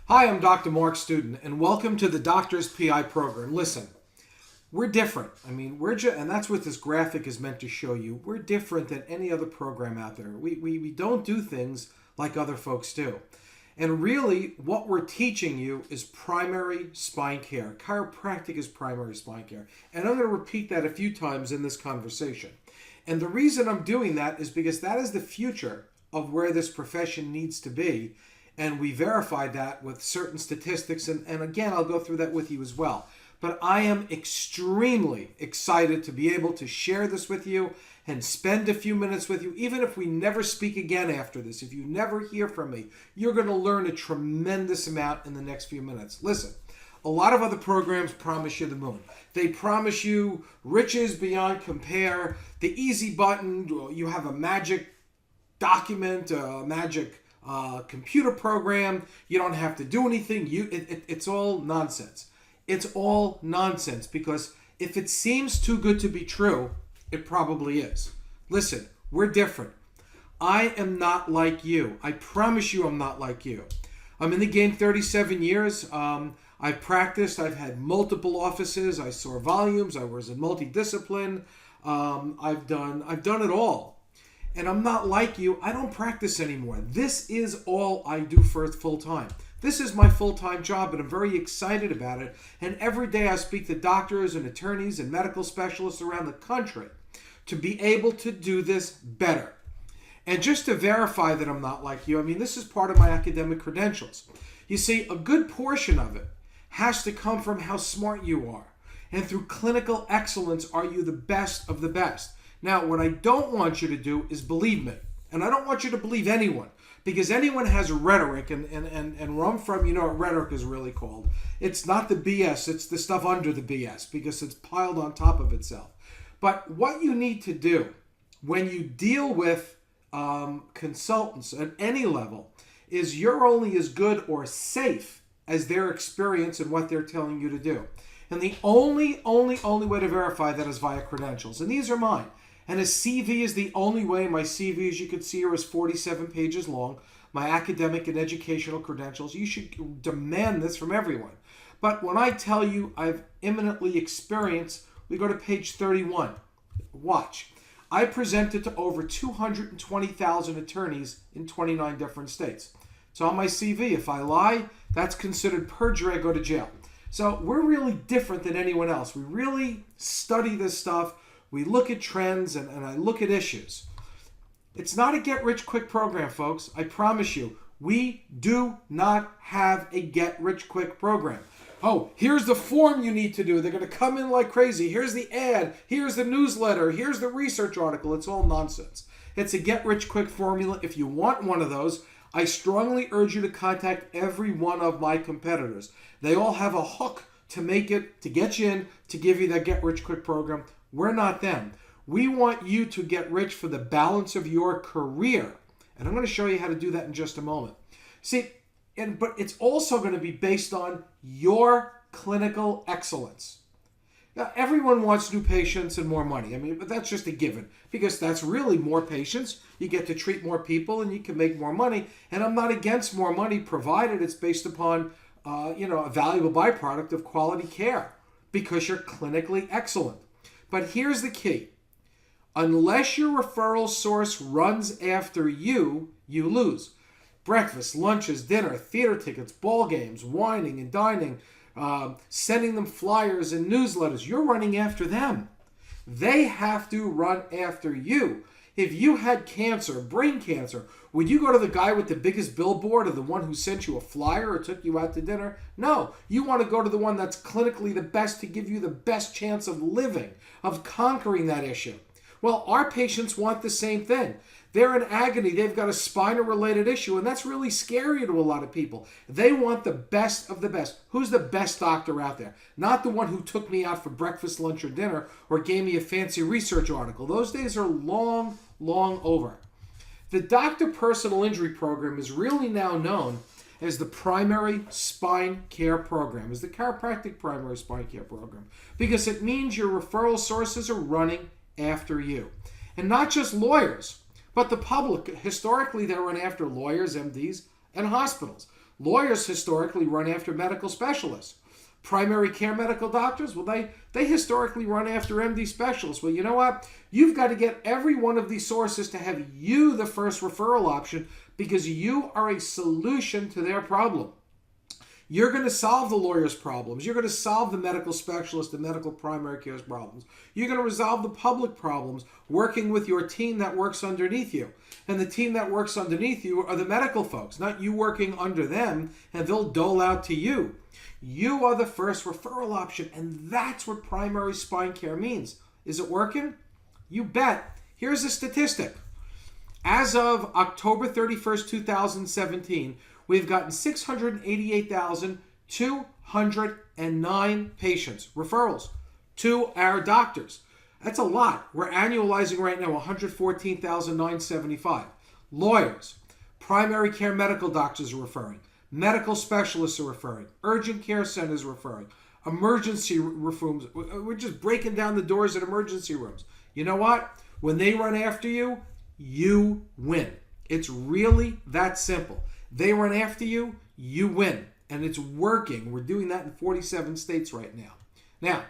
Hi, I'm Dr. Mark Student, and welcome to the Doctor's PI program. Listen, we're different. And that's what this graphic is meant to show you. We're different than any other program out there. We don't do things like other folks do. And really, what we're teaching you is primary spine care. Chiropractic is primary spine care. And I'm going to repeat that a few times in this conversation. And the reason I'm doing that is because that is the future of where this profession needs to be. And we verified that with certain statistics. And again, I'll go through that with you as well. But I am extremely excited to be able to share this with you and spend a few minutes with you. Even if we never speak again after this, if you never hear from me, you're going to learn a tremendous amount in the next few minutes. Listen, a lot of other programs promise you the moon. They promise you riches beyond compare, the easy button, you have a magic document, a magic computer program, you don't have to do anything. It's all nonsense. It's all nonsense because if it seems too good to be true, it probably is. Listen, we're different. I am not like you. I promise you I'm not like you. I'm in the game 37 years. I've practiced. I've had multiple offices. I saw volumes. I was in multidiscipline. I've done it all. And I'm not like you. I don't practice anymore. This is all I do for full time. This is my full-time job, and I'm very excited about it. And every day I speak to doctors and attorneys and medical specialists around the country to be able to do this better. And just to verify that I'm not like you, this is part of my academic credentials. You see, a good portion of it has to come from how smart you are. And through clinical excellence, are you the best of the best? Now, what I don't want you to do is believe me. And I don't want you to believe anyone. Because anyone has rhetoric, and where I'm from, you know what rhetoric is really called. It's not the BS, it's the stuff under the BS, because it's piled on top of itself. But what you need to do when you deal with consultants at any level is you're only as good or safe as their experience and what they're telling you to do. And the only way to verify that is via credentials. And these are mine. And a CV is the only way. My CV, as you can see here, is 47 pages long. My academic and educational credentials. You should demand this from everyone. But when I tell you I've eminently experienced, we go to page 31. Watch. I presented to over 220,000 attorneys in 29 different states. So on my CV, if I lie, that's considered perjury. I go to jail. So we're really different than anyone else. We really study this stuff. We look at trends and I look at issues. It's not a get-rich-quick program, folks. I promise you. We do not have a get-rich-quick program. Oh, here's the form you need to do. They're going to come in like crazy. Here's the ad. Here's the newsletter. Here's the research article. It's all nonsense. It's a get-rich-quick formula. If you want one of those, I strongly urge you to contact every one of my competitors. They all have a hook to get you in, to give you that get-rich-quick program. We're not them. We want you to get rich for the balance of your career. And I'm going to show you how to do that in just a moment. See, but it's also going to be based on your clinical excellence. Now, everyone wants new patients and more money. But that's just a given because that's really more patients. You get to treat more people and you can make more money. And I'm not against more money provided it's based upon a valuable byproduct of quality care because you're clinically excellent. But here's the key. Unless your referral source runs after you, you lose. Breakfast, lunches, dinner, theater tickets, ball games, wining and dining, sending them flyers and newsletters. You're running after them. They have to run after you. If you had cancer, brain cancer, would you go to the guy with the biggest billboard or the one who sent you a flyer or took you out to dinner? No. You want to go to the one that's clinically the best to give you the best chance of living, of conquering that issue. Well, our patients want the same thing. They're in agony. They've got a spinal-related issue, and that's really scary to a lot of people. They want the best of the best. Who's the best doctor out there? Not the one who took me out for breakfast, lunch, or dinner, or gave me a fancy research article. Those days are long, long over. The Doctor Personal Injury Program is really now known as the Primary Spine Care Program, as the Chiropractic Primary Spine Care Program, because it means your referral sources are running after you. And not just lawyers, but the public. Historically, they run after lawyers, MDs, and hospitals. Lawyers historically run after medical specialists. Primary care medical doctors, well, they historically run after MD specialists. Well, you know what? You've got to get every one of these sources to have you the first referral option because you are a solution to their problem. You're going to solve the lawyer's problems. You're going to solve the medical specialist and medical primary care's problems. You're going to resolve the public problems working with your team that works underneath you. And the team that works underneath you are the medical folks, not you working under them, and they'll dole out to you. You are the first referral option, and that's what primary spine care means. Is it working? You bet. Here's a statistic. As of October 31st, 2017, we've gotten 688,209 patients, referrals, to our doctors. That's a lot. We're annualizing right now 114,975. Lawyers, primary care medical doctors are referring. Medical specialists are referring. Urgent care centers are referring. Emergency rooms. We're just breaking down the doors at emergency rooms. You know what? When they run after you, you win. It's really that simple. They run after you, you win. And it's working. We're doing that in 47 states right now. Now,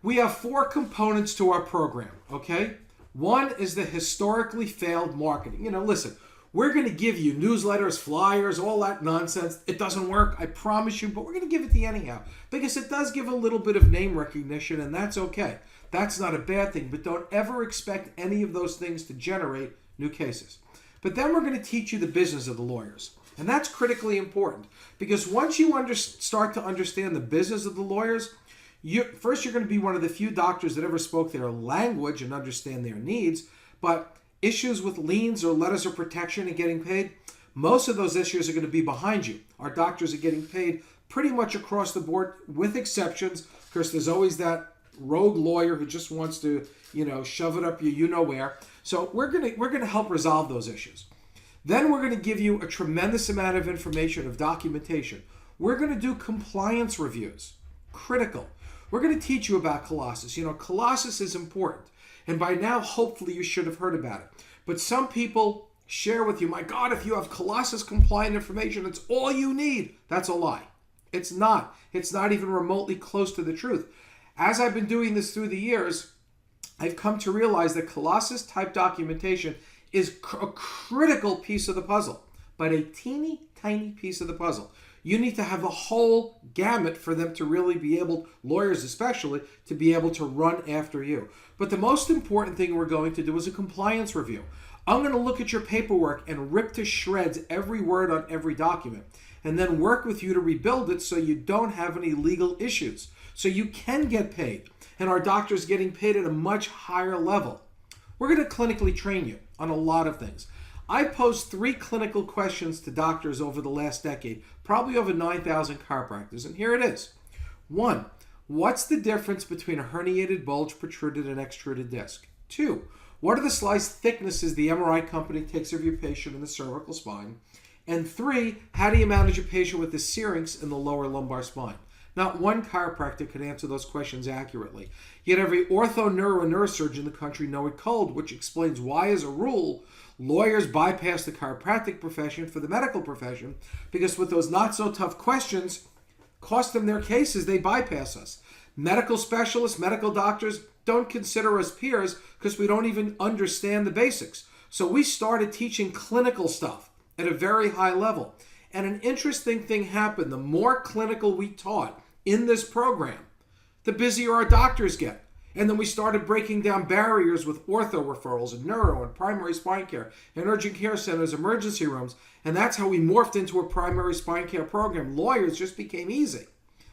we have 4 components to our program, okay? One is the historically failed marketing. Listen, we're going to give you newsletters, flyers, all that nonsense. It doesn't work, I promise you, but we're going to give it to you anyhow because it does give a little bit of name recognition, and that's okay. That's not a bad thing, but don't ever expect any of those things to generate new cases. But then we're going to teach you the business of the lawyers, and that's critically important because once you start to understand the business of the lawyers, first you're going to be one of the few doctors that ever spoke their language and understand their needs, but issues with liens or letters of protection and getting paid, most of those issues are going to be behind you. Our doctors are getting paid pretty much across the board with exceptions because there's always that rogue lawyer who just wants to, shove it up you-know-where. So we're going to help resolve those issues. Then we're going to give you a tremendous amount of information, of documentation. We're going to do compliance reviews. Critical. We're going to teach you about Colossus. Colossus is important. And by now, hopefully, you should have heard about it. But some people share with you, my God, if you have Colossus compliant information, it's all you need. That's a lie. It's not. It's not even remotely close to the truth. As I've been doing this through the years, I've come to realize that Colossus type documentation is a critical piece of the puzzle, but a teeny tiny piece of the puzzle. You need to have the whole gamut for them to really be able, lawyers especially, to be able to run after you. But the most important thing we're going to do is a compliance review. I'm going to look at your paperwork and rip to shreds every word on every document, and then work with you to rebuild it so you don't have any legal issues, so you can get paid. And our doctors getting paid at a much higher level. We're going to clinically train you on a lot of things. I posed 3 clinical questions to doctors over the last decade, probably over 9,000 chiropractors, and here it is. 1, what's the difference between a herniated bulge, protruded, and extruded disc? 2, what are the slice thicknesses the MRI company takes of your patient in the cervical spine? And 3, how do you manage a patient with the syrinx in the lower lumbar spine? Not one chiropractor could answer those questions accurately. Yet every ortho, neuro, and neurosurgeon in the country know it cold, which explains why, as a rule, lawyers bypass the chiropractic profession for the medical profession, because with those not-so-tough questions, cost them their cases, they bypass us. Medical specialists, medical doctors don't consider us peers because we don't even understand the basics. So we started teaching clinical stuff at a very high level. And an interesting thing happened. The more clinical we taught in this program, the busier our doctors get. And then we started breaking down barriers with ortho referrals and neuro and primary spine care and urgent care centers, emergency rooms. And that's how we morphed into a primary spine care program. Lawyers just became easy.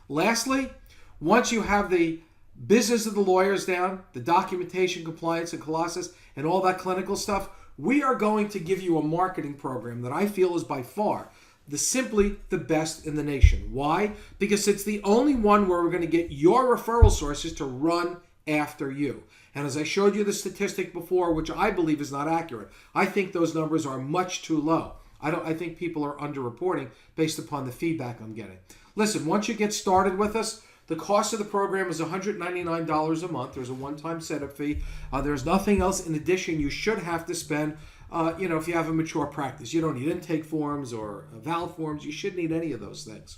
Lastly, once you have the business of the lawyers down, the documentation, compliance, and Colossus, and all that clinical stuff, we are going to give you a marketing program that I feel is by far simply the best in the nation. Why? Because it's the only one where we're going to get your referral sources to run after you. And as I showed you the statistic before, which I believe is not accurate, I think those numbers are much too low. I think people are underreporting based upon the feedback I'm getting. Listen, once you get started with us, the cost of the program is $199 a month. There's a one-time setup fee. There's nothing else in addition you should have to spend. if you have a mature practice. You don't need intake forms or valve forms. You shouldn't need any of those things.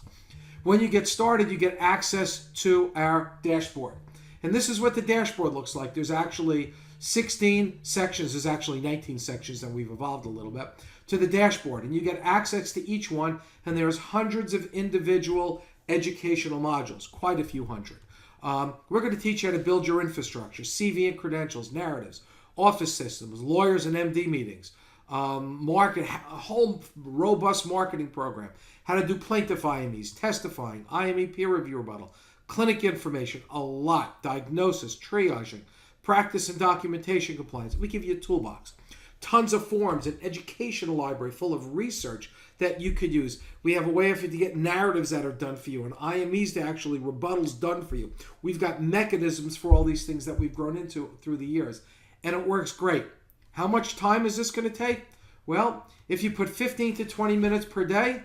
When you get started, you get access to our dashboard. And this is what the dashboard looks like. There's actually 16 sections. There's actually 19 sections, and we've evolved a little bit, to the dashboard. And you get access to each one, and there's hundreds of individual educational modules, quite a few hundred. We're going to teach you how to build your infrastructure, CV and credentials, narratives, office systems, lawyers and MD meetings, a whole robust marketing program, how to do plaintiff IMEs, testifying, IME peer review rebuttal, clinic information, a lot, diagnosis, triaging, practice and documentation compliance. We give you a toolbox. Tons of forms, an educational library full of research that you could use. We have a way for you to get narratives that are done for you and IMEs to actually rebuttals done for you. We've got mechanisms for all these things that we've grown into through the years, and it works great. How much time is this going to take? Well, if you put 15 to 20 minutes per day,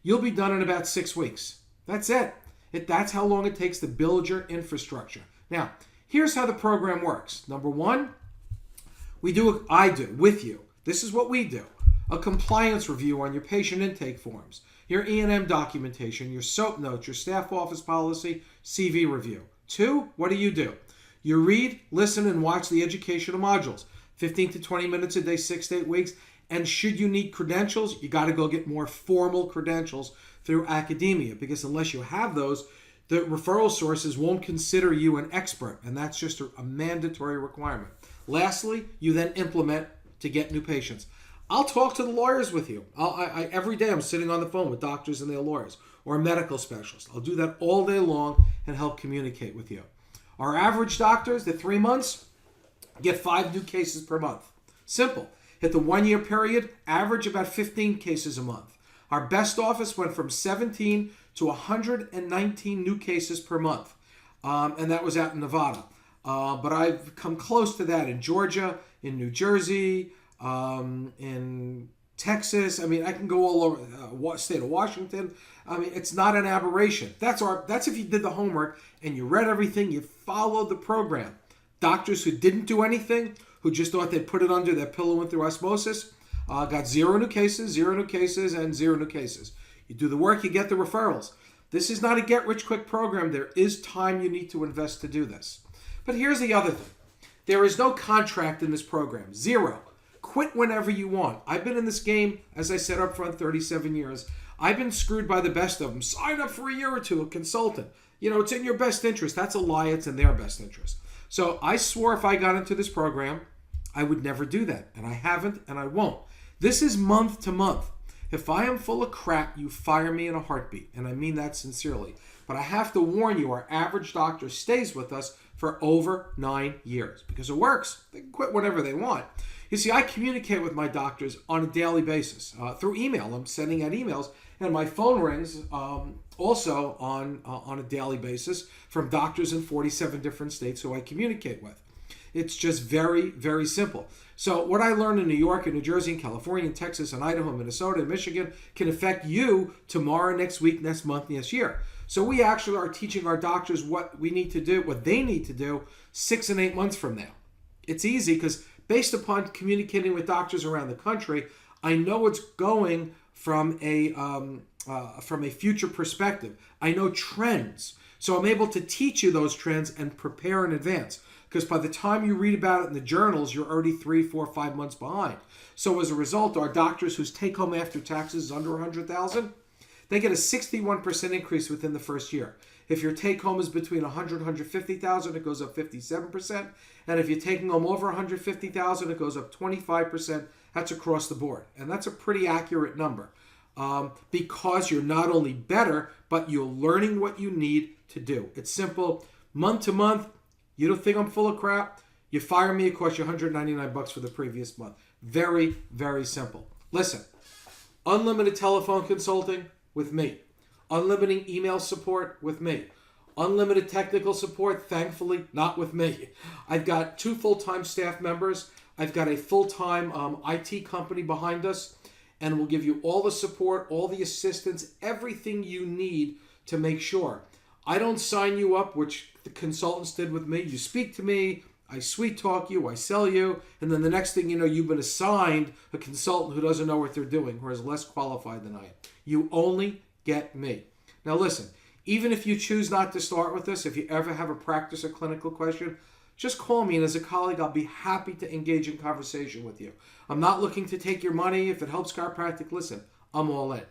you'll be done in about 6 weeks. That's it. That's how long it takes to build your infrastructure. Now, here's how the program works. Number one, I do with you. This is what we do. A compliance review on your patient intake forms, your E&M documentation, your SOAP notes, your staff office policy, CV review. 2, what do? You read, listen, and watch the educational modules. 15 to 20 minutes a day, 6 to 8 weeks. And should you need credentials, you got to go get more formal credentials through academia, because unless you have those, the referral sources won't consider you an expert, and that's just a mandatory requirement. Lastly, you then implement to get new patients. I'll talk to the lawyers with you. Every day I'm sitting on the phone with doctors and their lawyers or medical specialists. I'll do that all day long and help communicate with you. Our average doctors, the 3 months, get 5 new cases per month. Simple. Hit the 1 year period, average about 15 cases a month. Our best office went from 17 to 119 new cases per month, and that was out in Nevada. But I've come close to that in Georgia, in New Jersey, in Texas. I mean, I can go all over state of Washington. I mean, it's not an aberration. That's if you did the homework and you read everything, you followed the program. Doctors who didn't do anything, who just thought they'd put it under their pillow and through osmosis, got 0 new cases, 0 new cases, and 0 new cases. You do the work, you get the referrals. This is not a get-rich-quick program. There is time you need to invest to do this. But here's the other thing. There is no contract in this program. 0. Quit whenever you want. I've been in this game, as I said up front, 37 years. I've been screwed by the best of them. Sign up for a year or two, a consultant. It's in your best interest. That's a lie. It's in their best interest. So I swore if I got into this program, I would never do that. And I haven't, and I won't. This is month to month. If I am full of crap, you fire me in a heartbeat. And I mean that sincerely. But I have to warn you, our average doctor stays with us for over 9 years because it works. They can quit whenever they want. You see, I communicate with my doctors on a daily basis through email. I'm sending out emails, and my phone rings also on a daily basis from doctors in 47 different states who I communicate with. It's just very, very simple. So what I learned in New York and New Jersey and California and Texas and Idaho, Minnesota and Michigan can affect you tomorrow, next week, next month, next year. So we actually are teaching our doctors what we need to do, what they need to do 6 and 8 months from now. It's easy because based upon communicating with doctors around the country, I know it's going from a future perspective. I know trends. So I'm able to teach you those trends and prepare in advance. Because by the time you read about it in the journals, you're already 3, 4, 5 months behind. So as a result, our doctors whose take-home after taxes is under $100,000, they get a 61% increase within the first year. If your take-home is between $100,000 and $150,000, it goes up 57%. And if you're taking home over $150,000, it goes up 25%. That's across the board. And that's a pretty accurate number because you're not only better, but you're learning what you need to do. It's simple. Month to month, you don't think I'm full of crap? You fire me, it costs you $199 for the previous month. Very, very simple. Listen, unlimited telephone consulting with me. Unlimited email support with me. Unlimited technical support, thankfully, not with me. I've got 2 full-time staff members. I've got a full-time IT company behind us, and we'll give you all the support, all the assistance, everything you need to make sure. I don't sign you up, which the consultants did with me. You speak to me, I sweet talk you, I sell you, and then the next thing you know, you've been assigned a consultant who doesn't know what they're doing, who is less qualified than I am. You only get me. Now listen, even if you choose not to start with this, if you ever have a practice or clinical question, just call me, and as a colleague, I'll be happy to engage in conversation with you. I'm not looking to take your money. If it helps chiropractic, listen, I'm all in.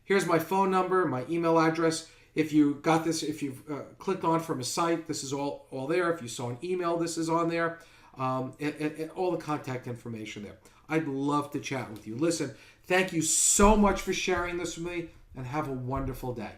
Here's my phone number, my email address. If you got this, if you've clicked on from a site, this is all there. If you saw an email, this is on there. And all the contact information there. I'd love to chat with you. Listen, thank you so much for sharing this with me, and have a wonderful day.